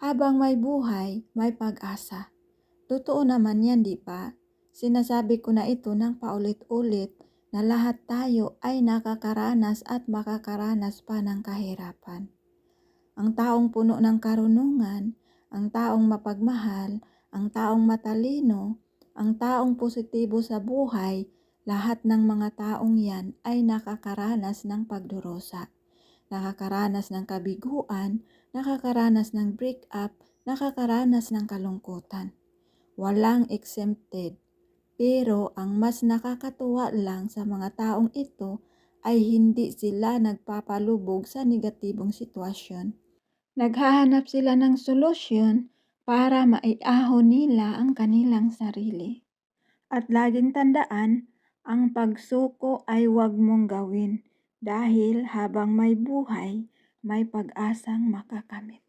Habang may buhay, may pag-asa. Totoo naman yan, di ba? Sinasabi ko na ito ng paulit-ulit na lahat tayo ay nakakaranas at makakaranas pa ng kahirapan. Ang taong puno ng karunungan, ang taong mapagmahal, ang taong matalino, ang taong positibo sa buhay, lahat ng mga taong yan ay nakakaranas ng pagdurusa. Nakakaranas ng kabiguan, nakakaranas ng break-up, nakakaranas ng kalungkutan. Walang exempted. Pero ang mas nakakatuwa lang sa mga taong ito ay hindi sila nagpapalubog sa negatibong sitwasyon. Naghahanap sila ng solusyon para maiahon nila ang kanilang sarili. At laging tandaan, ang pagsuko ay huwag mong gawin dahil habang may buhay, may pag-asang makakamit.